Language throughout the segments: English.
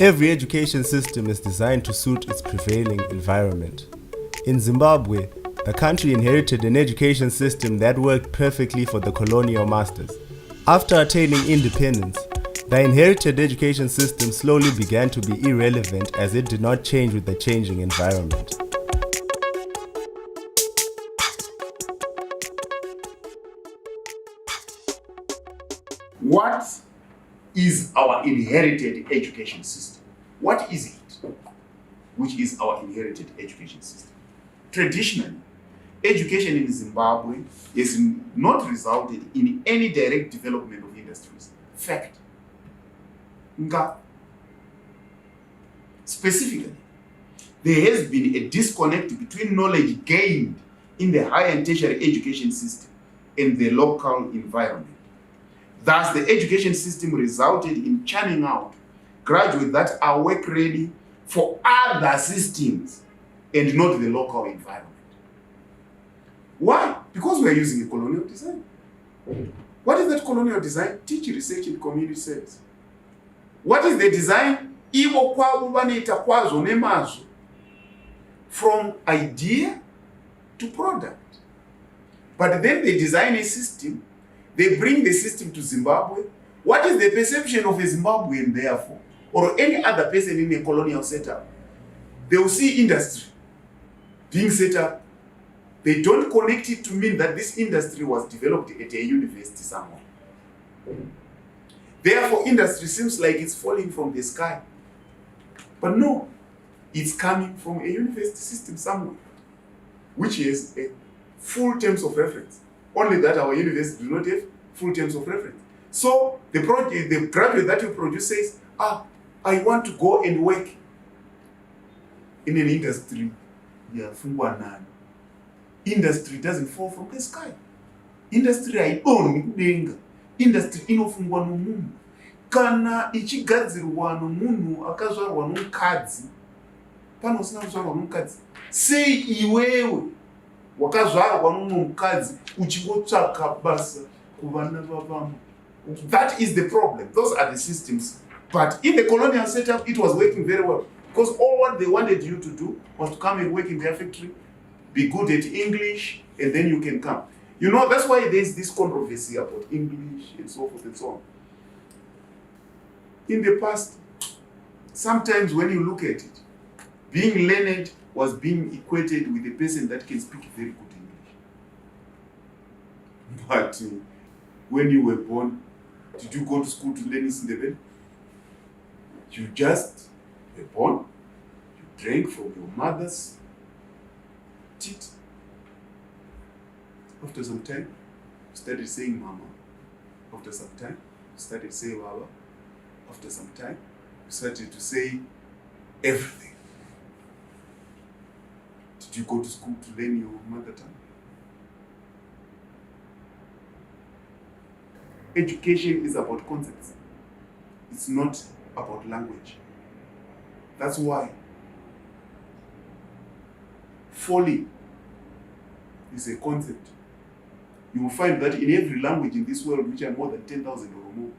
Every education system is designed to suit its prevailing environment. In Zimbabwe, the country inherited an education system that worked perfectly for the colonial masters. After attaining independence, the inherited education system slowly began to be irrelevant as it did not change with the changing environment. What is our inherited education system? What is it, which is our inherited education system? Traditionally, education in Zimbabwe has not resulted in any direct development of industries. Fact. Nga. Specifically, there has been a disconnect between knowledge gained in the higher and tertiary education system and the local environment. Thus, the education system resulted in churning out graduates that are work ready for other systems and not the local environment. Why? Because we are using a colonial design. What is that colonial design? Teach, research, and community service. What is the design? Ivo kwavo vanoita kwazo nemazo. From idea to product. But then they design a system. They bring the system to Zimbabwe. What is the perception of a Zimbabwean, therefore, or any other person in a colonial setup? They will see industry being set up. They don't connect it to mean that this industry was developed at a university somewhere. Therefore, industry seems like it's falling from the sky. But no, it's coming from a university system somewhere, which is a full terms of reference. Only that our universities do not have full terms of reference. So the graduate that you produce says, I want to go and work in an industry. Industry doesn't fall from the sky. Industry haidonhi kudenga. Industry inofungwa nomunhu. Kana ichigadzirwa nomunhu akazvarwa nomukadzi, panosina kuzvarwa nomukadzi, sei iwewe wakazvarwa nomumwe mukadzi uchingotsvaka basa kuvana vavamo? That is the problem. Those are the systems. But in the colonial setup, it was working very well. Because all what they wanted you to do was to come and work in their factory, be good at English, and then you can come. You know, that's why there's this controversy about English and so forth and so on. In the past, sometimes when you look at it, being learned was being equated with a person that can speak very good English. But when you were born, did you go to school to learn Isindebele? You just were born, you drank from your mother's teat. After some time, you started saying mama. After some time, you started saying baba. After some time, you started to say everything. Did you go to school to learn your mother tongue? Education is about concepts. It's not about language. That's why folly is a concept. You will find that in every language in this world, which are more than 10,000 or more,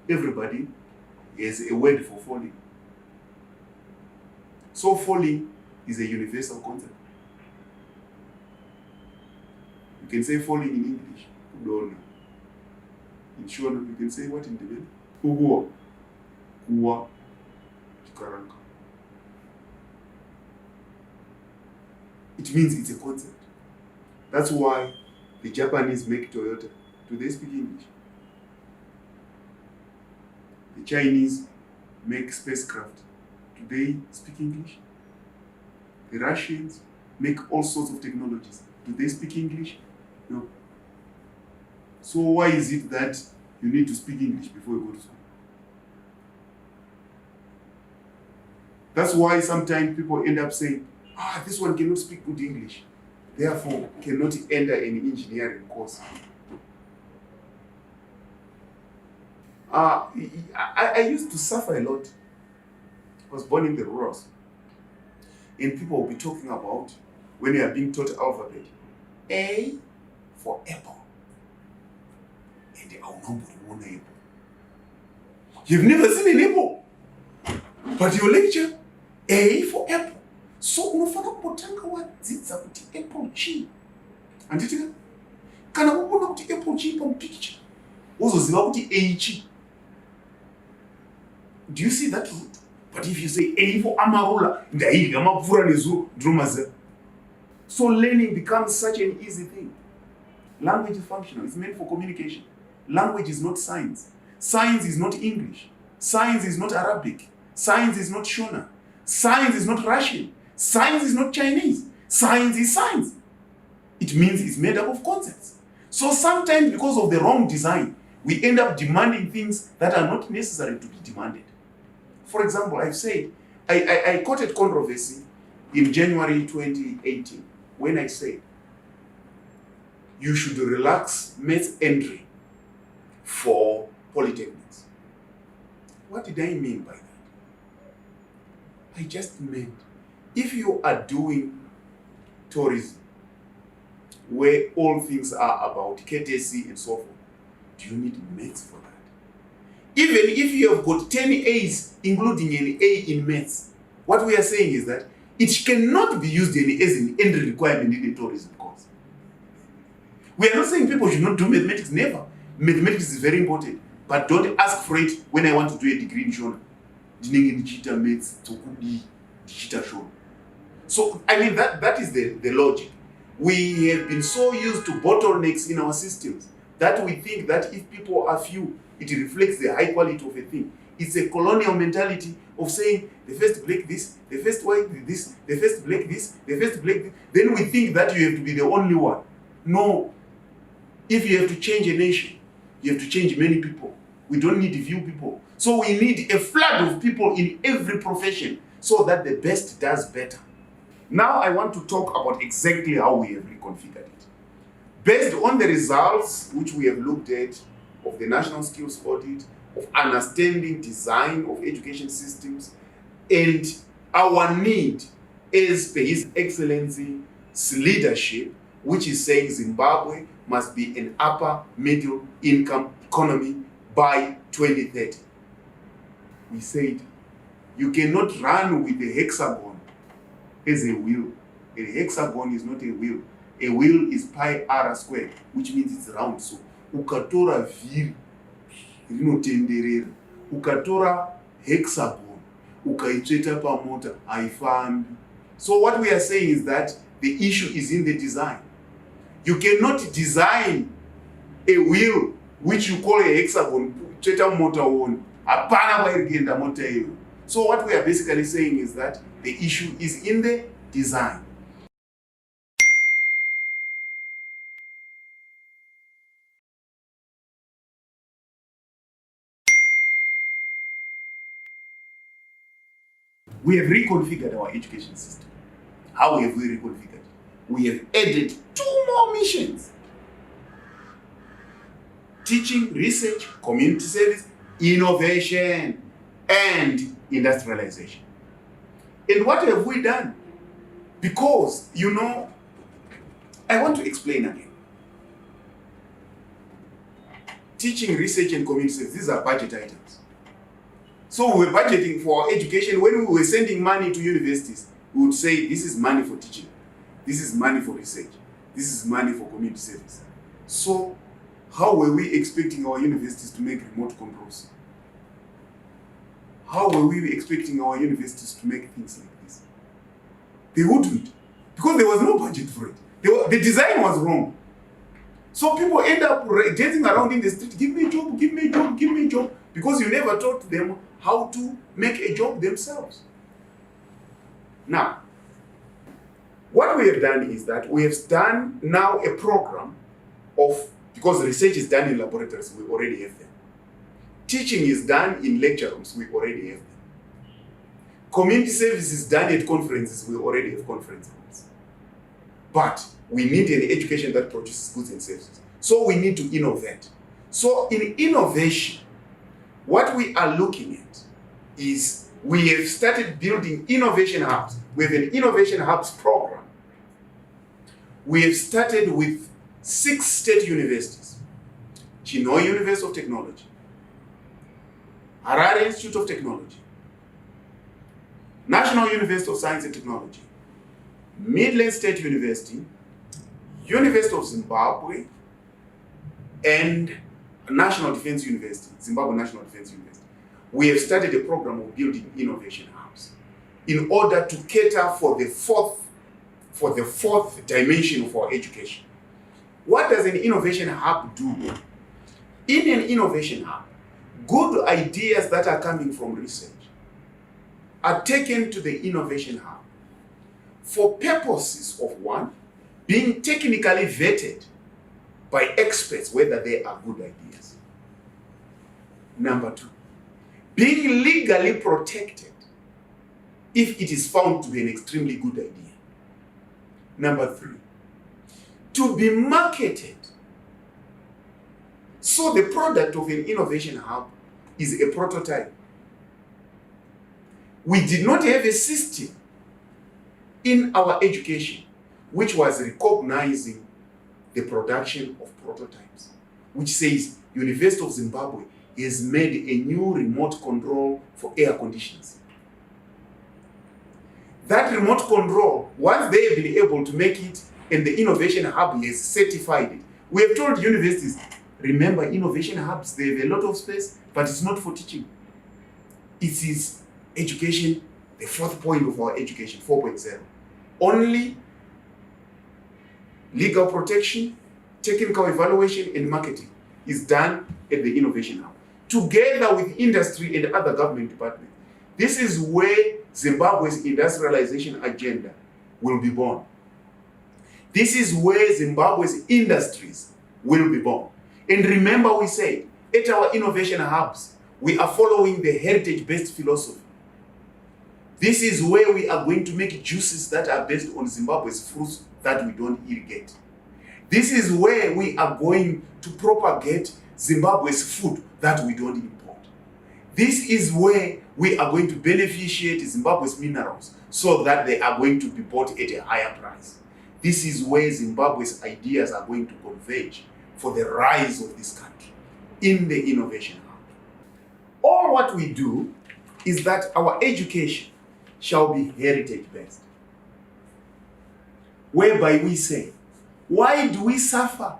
everybody has a word for folly. So folly is a universal concept. You can say folly in English, udona. In Shona, you can say what in Tibet? Uguwa, kuwa, chikaranga. It means it's a concept. That's why the Japanese make Toyota. Do they speak English? The Chinese make spacecraft. Do they speak English? The Russians make all sorts of technologies. Do they speak English? No. So why is it that you need to speak English before you go to school? That's why sometimes people end up saying, this one cannot speak good English, therefore cannot enter an engineering course. I used to suffer a lot. I was born in the rurals. And people will be talking about, when they are being taught alphabet, A for apple. And they are nobody won apple. You've never seen an apple. But your lecture, A for apple. So unofana kutanga wadzidza kuti apple chi. Anditika? Kana kuona kuti apple chi picture. Uzoziva kuti A chi. Do you see that route? But if you say A for amarula, ndairya mapfura nezuro ndinomaziva. So learning becomes such an easy thing. Language is functional. It's meant for communication. Language is not science. Science is not English. Science is not Arabic. Science is not Shona. Science is not Russian. Science is not Chinese. Science is science. It means it's made up of concepts. So sometimes because of the wrong design, we end up demanding things that are not necessary to be demanded. For example, I've said, I quoted controversy in January 2018 when I said, you should relax maths entry for polytechnics. What did I mean by that? I just meant, if you are doing tourism, where all things are about courtesy and so forth, do you need maths for that? Even if you have got 10 A's, including an A in maths, what we are saying is that it cannot be used as an entry requirement in the tourism course. We are not saying people should not do mathematics, never. Mathematics is very important, but don't ask for it when I want to do a degree in Shona. So, I mean, that is the logic. We have been so used to bottlenecks in our systems that we think that if people are few, it reflects the high quality of a thing. It's a colonial mentality of saying the first black this, the first white this, the first black this, the first black this. Then we think that you have to be the only one. No. If you have to change a nation, you have to change many people. We don't need few people. So we need a flood of people in every profession so that the best does better. Now I want to talk about exactly how we have reconfigured it. Based on the results which we have looked at of the National Skills Audit, of understanding design of education systems, and our need as per His Excellency's leadership, which is saying Zimbabwe must be an upper middle income economy by 2030. We said, you cannot run with the hexagon as a wheel. A hexagon is not a wheel. A wheel is pi r squared, which means it's round. So, ukatora vhiri rinotenderera, ukatora hexagon, ukaitsveta pamota, haifambi. So what we are saying is that the issue is in the design. You cannot design a wheel which you call a hexagon, tsveta mota one. Hapana kwairikuenda mota iyo. So what we are basically saying is that the issue is in the design. We have reconfigured our education system. How have we reconfigured? We have added 2 more missions. Teaching, research, community service, innovation, and industrialization. And what have we done? Because, I want to explain again. Teaching, research, and community service, these are budget items. So we were budgeting for our education. When we were sending money to universities, we would say, this is money for teaching, this is money for research, this is money for community service. So how were we expecting our universities to make remote controls? How were we expecting our universities to make things like this? They wouldn't, because there was no budget for it. The design was wrong. So people end up dancing around in the street, give me a job, give me a job, give me a job, because you never taught them how to make a job themselves. Now, what we have done is that we have done now a program of, because research is done in laboratories, we already have them. Teaching is done in lecture rooms, we already have them. Community service is done at conferences, we already have conference rooms. But we need an education that produces goods and services. So we need to innovate. So in innovation, what we are looking at is we have started building innovation hubs. We have an innovation hubs program. We have started with 6 state universities. Chinhoyi University of Technology, Harare Institute of Technology, National University of Science and Technology, Midland State University, University of Zimbabwe, and National Defense University, Zimbabwe National Defense University. We have started a program of building innovation hubs in order to cater for the fourth dimension of our education. What does an innovation hub do? In an innovation hub, good ideas that are coming from research are taken to the innovation hub for purposes of one, being technically vetted by experts whether they are good ideas. Number two, being legally protected if it is found to be an extremely good idea. Number three, to be marketed. So the product of an innovation hub is a prototype. We did not have a system in our education which was recognizing the production of prototypes, which says University of Zimbabwe has made a new remote control for air conditioners. That remote control, once they have been able to make it and the innovation hub has certified it, we have told universities, remember innovation hubs, they have a lot of space, but it's not for teaching. It is education, the fourth point of our education, 4.0. Only legal protection, technical evaluation, and marketing is done at the innovation hub, together with industry and other government departments. This is where Zimbabwe's industrialization agenda will be born. This is where Zimbabwe's industries will be born. And remember, we said at our innovation hubs, we are following the heritage-based philosophy. This is where we are going to make juices that are based on Zimbabwe's fruits that we don't irrigate. This is where we are going to propagate Zimbabwe's food that we don't import. This is where we are going to beneficiate Zimbabwe's minerals so that they are going to be bought at a higher price. This is where Zimbabwe's ideas are going to converge for the rise of this country in the innovation hub. All what we do is that our education shall be heritage-based, whereby we say, why do we suffer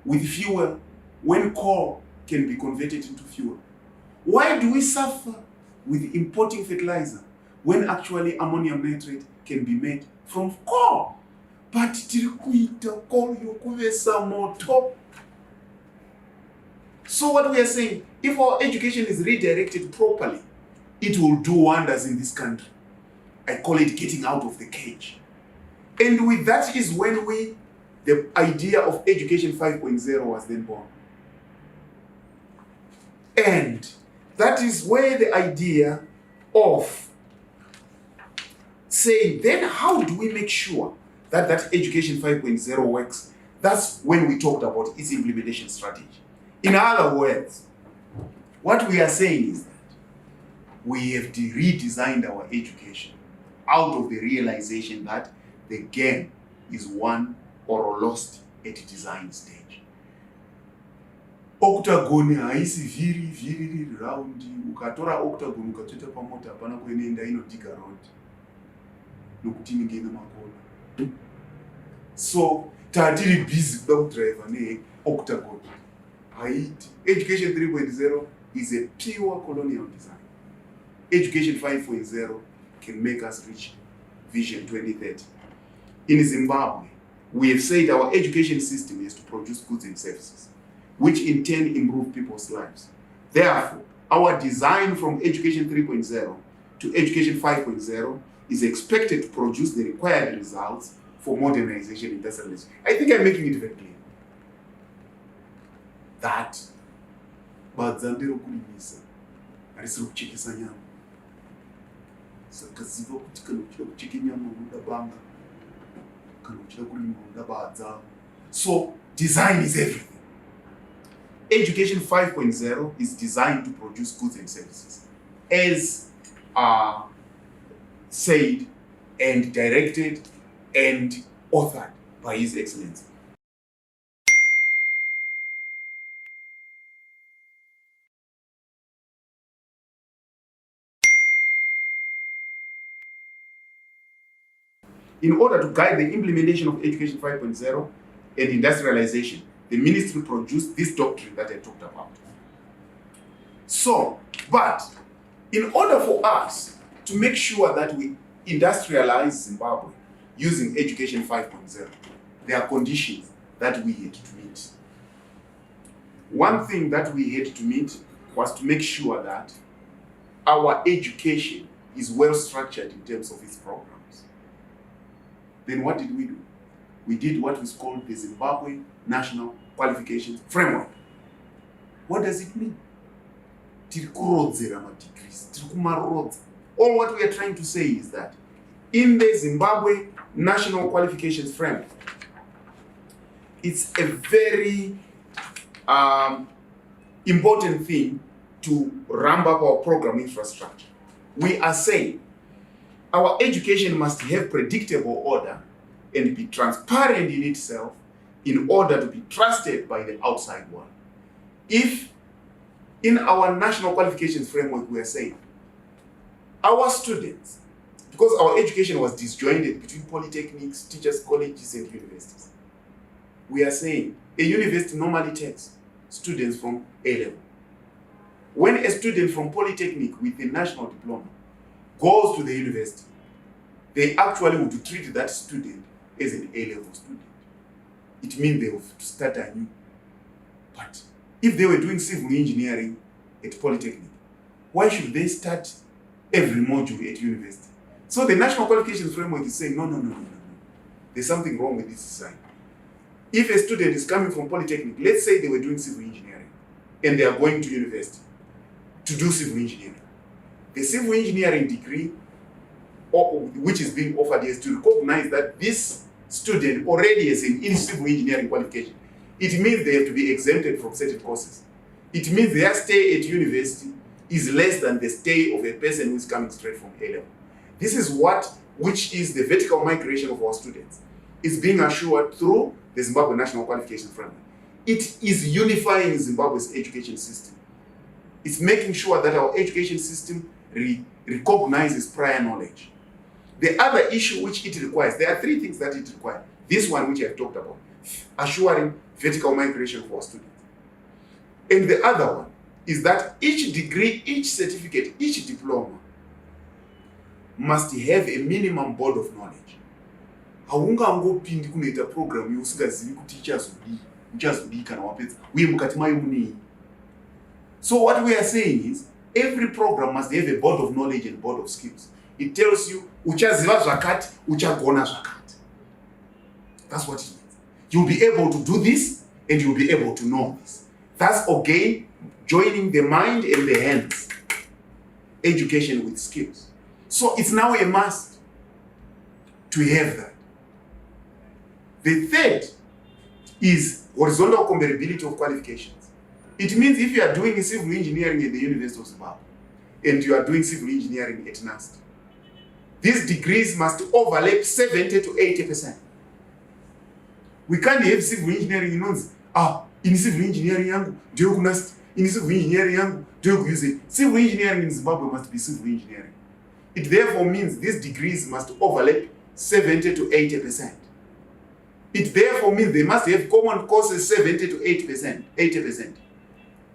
with fuel when coal can be converted into fuel? Why do we suffer with importing fertilizer when actually ammonium nitrate can be made from coal? But coal yokuvesa moto. So what we are saying, if our education is redirected properly, it will do wonders in this country. I call it getting out of the cage. And with that is when the idea of Education 5.0 was then born. And that is where the idea of saying, then how do we make sure that Education 5.0 works? That's when we talked about its implementation strategy. In other words, what we are saying is that we have redesigned our education out of the realization that the game is won or lost at design stage. Octagon haisi viri round. Ukatora octagon ukatoita pamota hapana kuenda inodiga road. Nokuti inenge ina makona. So tatiri busy kuda kudriver ne octagon. Haiti. Education 3.0 is a pure colonial design. Education 5.0 can make us reach Vision 2030. In Zimbabwe, we have said our education system is to produce goods and services, which in turn improve people's lives. Therefore, our design from Education 3.0 to Education 5.0 is expected to produce the required results for modernization and industrialization. I think I'm making it very clear that badzandero kulimisa arisiri kuchekesa nyama. Saka ziva kuti kana uchida kucheka nyama unoda banga, kana uchida kurima unoda badza. So design is everything. Education 5.0 is designed to produce goods and services, as said and directed and authored by His Excellency. In order to guide the implementation of Education 5.0 and industrialization, the ministry produced this doctrine that I talked about. So, but in order for us to make sure that we industrialize Zimbabwe using Education 5.0, there are conditions that we had to meet. One thing that we had to meet was to make sure that our education is well structured in terms of its programs. Then what did we do? We did what was called the Zimbabwe National Qualifications Framework. What does it mean? Degrees. All what we are trying to say is that in the Zimbabwe National Qualifications Framework, it's a very important thing to ramp up our program infrastructure. We are saying our education must have predictable order and be transparent in itself in order to be trusted by the outside world. If in our national qualifications framework we are saying our students, because our education was disjointed between polytechnics, teachers' colleges, and universities, we are saying a university normally takes students from A level. When a student from polytechnic with a national diploma goes to the university, they actually would treat that student as an A-level student. It means they have to start anew. But if they were doing civil engineering at polytechnic, why should they start every module at university? So the National Qualifications Framework is saying, no. There's something wrong with this design. If a student is coming from polytechnic, let's say they were doing civil engineering, and they are going to university to do civil engineering. The civil engineering degree, which is being offered, is to recognize that this student already has an civil engineering qualification. It means they have to be exempted from certain courses. It means their stay at university is less than the stay of a person who is coming straight from A level. This is which is the vertical migration of our students. It's being assured through the Zimbabwe National Qualification Framework. It is unifying Zimbabwe's education system. It's making sure that our education system recognizes prior knowledge. The other issue which it requires, there are three things that it requires. This one which I've talked about, assuring vertical migration for our students. And the other one is that each degree, each certificate, each diploma must have a minimum board of knowledge. Haungangopindi kunoita program yousingazivi kuti ichazodii kana wapedza uye mukati mayo munei. So what we are saying is every program must have a board of knowledge and board of skills. It tells you uchaziva zvakati, uchagona zvakati. That's what it means. You'll be able to do this and you'll be able to know this. That's again joining the mind and the hands. Education with skills. So it's now a must to have that. The third is horizontal comparability of qualifications. It means if you are doing civil engineering at the University of Zimbabwe and you are doing civil engineering at NUST, these degrees must overlap 70 to 80%. We can't have civil engineering in civil engineering yangu ndio kunast, in civil engineering yangu ndio kuuse. Civil engineering in Zimbabwe must be civil engineering. It therefore means these degrees must overlap 70 to 80%. It therefore means they must have common courses 70 to 80%.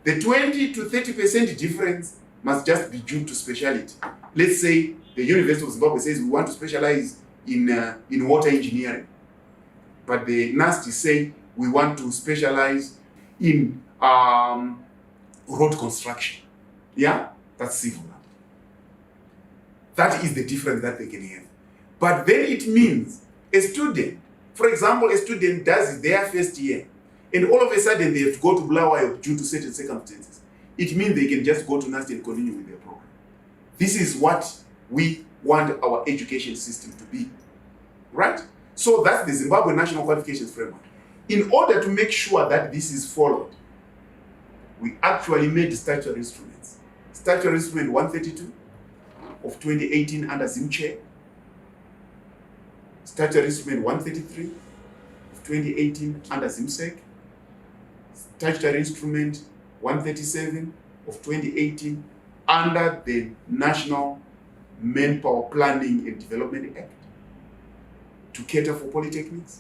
The 20 to 30% difference must just be due to speciality. Let's say the University of Zimbabwe says we want to specialize in water engineering, but the NUST is saying we want to specialize in road construction. Yeah, that's civil. That is the difference that they can have. But then it means a student, for example, a student does their first year, and all of a sudden they have to go to Bulawayo due to certain circumstances. It means they can just go to NUST and continue with their program. This is what we want our education system to be, right? So that's the Zimbabwe National Qualifications Framework. In order to make sure that this is followed, we actually made statutory instruments. Statutory Instrument 132 of 2018 under ZimChair, Statutory Instrument 133 of 2018 under ZimSec, Statutory Instrument 137 of 2018 under the National Manpower Planning and Development Act. to cater for polytechnics,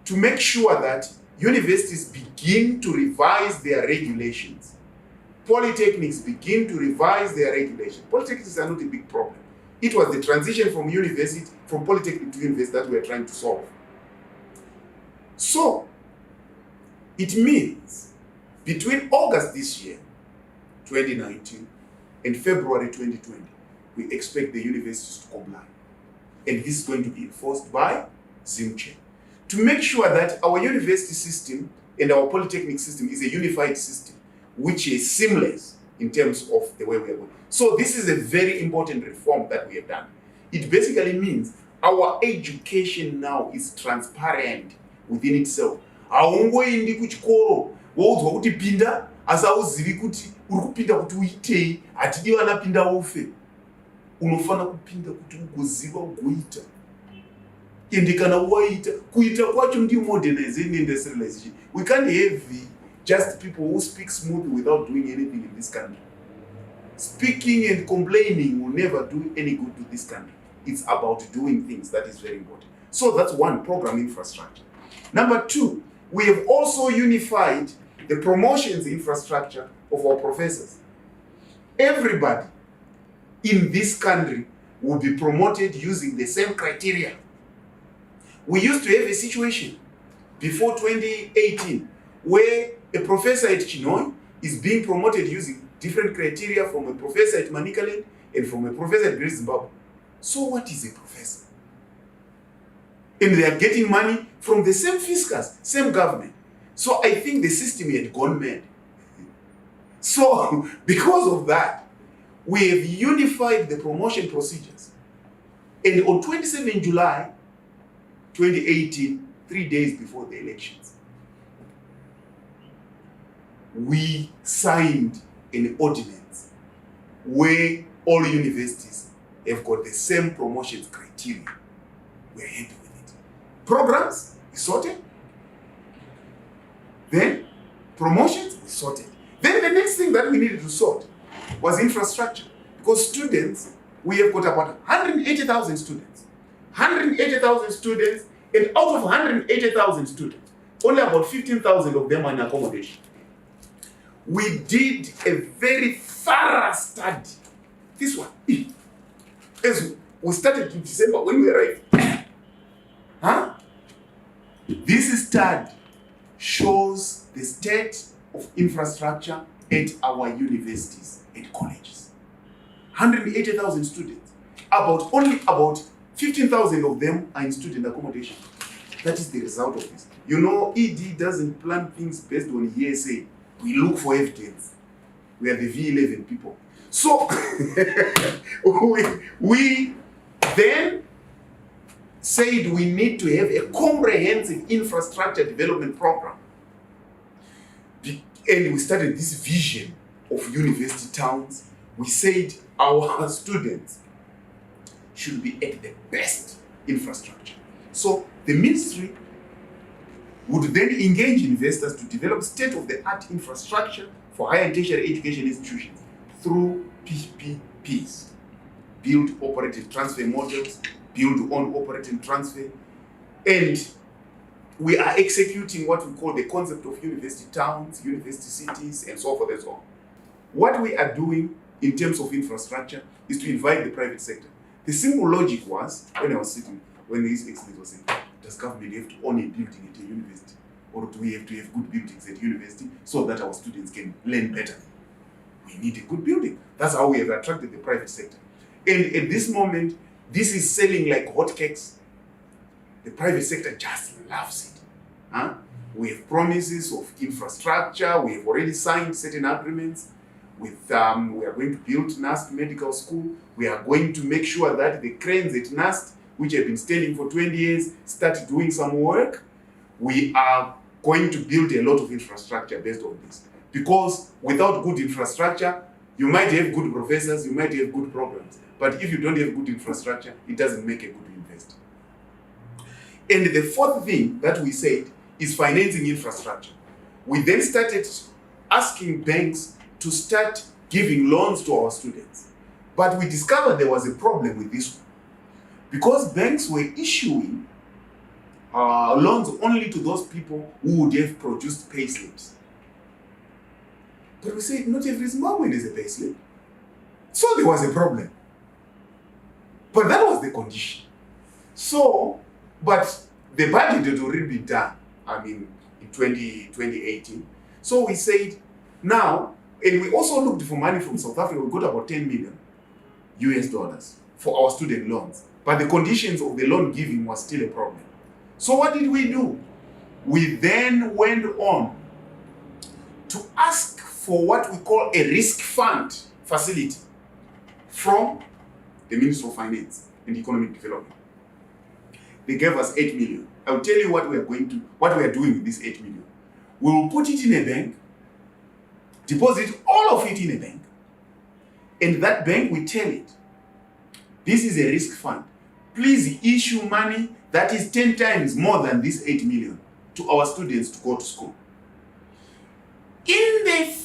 to make sure that universities begin to revise their regulations. Polytechnics begin to revise their regulations. Polytechnics are not a big problem. It was the transition from polytechnic to university that we are trying to solve. So, it means between August this year, 2019, and February 2020, we expect the universities to comply. And this is going to be enforced by ZimChair, to make sure that our university system and our polytechnic system is a unified system, which is seamless in terms of the way we are going. So this is a very important reform that we have done. It basically means our education now is transparent within itself. Haungoendi kuchikoro woudzwa kuti pinda asi hauzivi kuti uri kupinda kuti uitei, hatidi vana pinda ufe. Unofana kupinda kuti ugoziva ugoita. Ende kana waita kuita kwacho ndiyo modernization and industrialization. We can't have just people who speak smoothly without doing anything in this country. Speaking and complaining will never do any good to this country. It's about doing things. That is very important. So that's one, program infrastructure. Number two, we have also unified the promotions infrastructure of our professors. Everybody in this country will be promoted using the same criteria. We used to have a situation before 2018 where a professor at Chinhoyi is being promoted using different criteria from a professor at Manicaland and from a professor at Great Zimbabwe. So what is a professor? And they are getting money from the same fiscus, same government. So I think the system had gone mad. So because of that, we have unified the promotion procedures. And on 27 July 2018, 3 days before the elections, we signed an ordinance where all universities have got the same promotions criteria. We're happy with it. Programs is sorted. Then promotions is sorted. Then the next thing that we needed to sort was infrastructure. Because students, we have got about 180,000 students. 180,000 students, and out of 180,000 students, only about 15,000 of them are in accommodation. We did a very thorough study. This one, as we started in December when we arrived. This study shows the state of infrastructure at our universities and colleges. 180,000 students. Only about 15,000 of them are in student accommodation. That is the result of this. You know, ED doesn't plan things based on hearsay. We look for evidence. We are the V11 people. So we then said we need to have a comprehensive infrastructure development program. And we started this vision of university towns. We said our students should be at the best infrastructure. So the ministry would then engage investors to develop state-of-the-art infrastructure for higher and tertiary education institutions through PPPs, build, operate, and transfer models, build, own, operate, and transfer. And we are executing what we call the concept of university towns, university cities, and so forth and so on. What we are doing in terms of infrastructure is to invite the private sector. The simple logic was, when this excellence was saying, does government have to own a building at a university? Or do we have to have good buildings at university so that our students can learn better? We need a good building. That's how we have attracted the private sector. And at this moment, this is selling like hotcakes. The private sector just loves it. We have promises of infrastructure. We have already signed certain agreements with, we are going to build NAST Medical School. We are going to make sure that the cranes at NAST, which have been standing for 20 years, start doing some work. We are going to build a lot of infrastructure based on this. Because without good infrastructure, you might have good professors, you might have good programs. But if you don't have good infrastructure, it doesn't make a good investor. And the fourth thing that we said is financing infrastructure. We then started asking banks to start giving loans to our students. But we discovered there was a problem with this one. Because banks were issuing loans only to those people who would have produced pay slips. But we say not every Zimbabwean is a pay slip. So there was a problem. But that was the condition. So, but the budget had already been done, in 2018. So we said, now, and we also looked for money from South Africa. We got about 10 million US dollars for our student loans. But the conditions of the loan giving was still a problem. So what did we do? We then went on to ask for what we call a risk fund facility from the Ministry of Finance and Economic Development. They gave us 8 million. I'll tell you what we are doing with this 8 million. We will put it in a bank, deposit all of it in a bank, and that bank will tell it, this is a risk fund. Please issue money that is 10 times more than this 8 million to our students to go to school. In the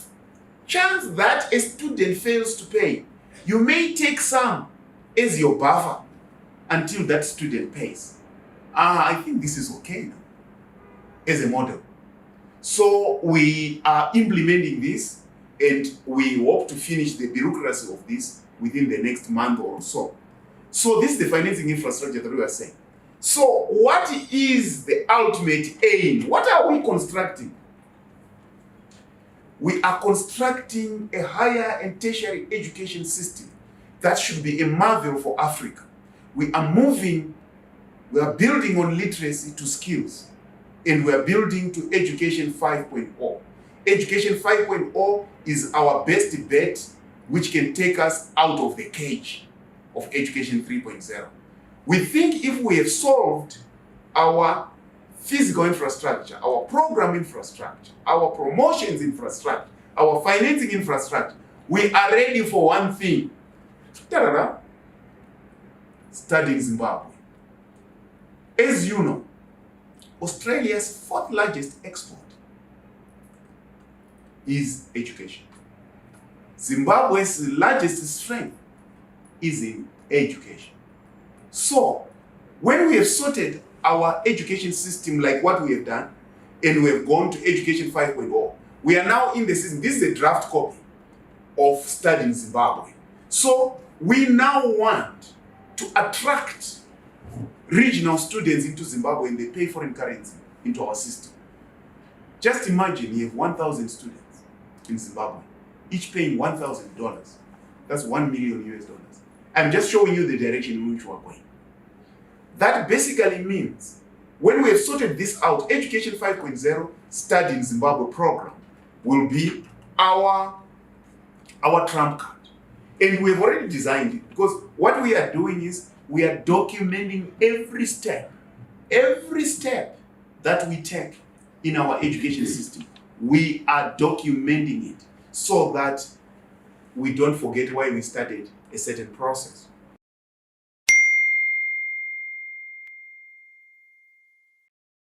chance that a student fails to pay, you may take some as your buffer until that student pays. I think this is okay now as a model. So we are implementing this, and we hope to finish the bureaucracy of this within the next month or so. So this is the financing infrastructure that we are saying. So what is the ultimate aim? What are we constructing? We are constructing a higher and tertiary education system that should be a marvel for Africa. We are building on literacy to skills, and we are building to Education 5.0. Education 5.0 is our best bet, which can take us out of the cage of Education 3.0. We think if we have solved our physical infrastructure, our program infrastructure, our promotions infrastructure, our financing infrastructure, we are ready for one thing. Ta-da-da. Studying Zimbabwe. As you know, Australia's fourth largest export is education. Zimbabwe's largest strength is in education. So, when we have sorted our education system like what we have done, and we have gone to Education 5.0, we are now in the system. This is a draft copy of Studying Zimbabwe. So, we now want to attract regional students into Zimbabwe, and they pay foreign currency into our system. Just imagine you have 1,000 students in Zimbabwe, each paying $1,000. That's $1 million US dollars. I'm just showing you the direction in which we're going. That basically means when we have sorted this out, Education 5.0 Studying Zimbabwe program will be our trump card. And we've already designed it, because what we are doing is we are documenting every step that we take in our education system. We are documenting it so that we don't forget why we started a certain process.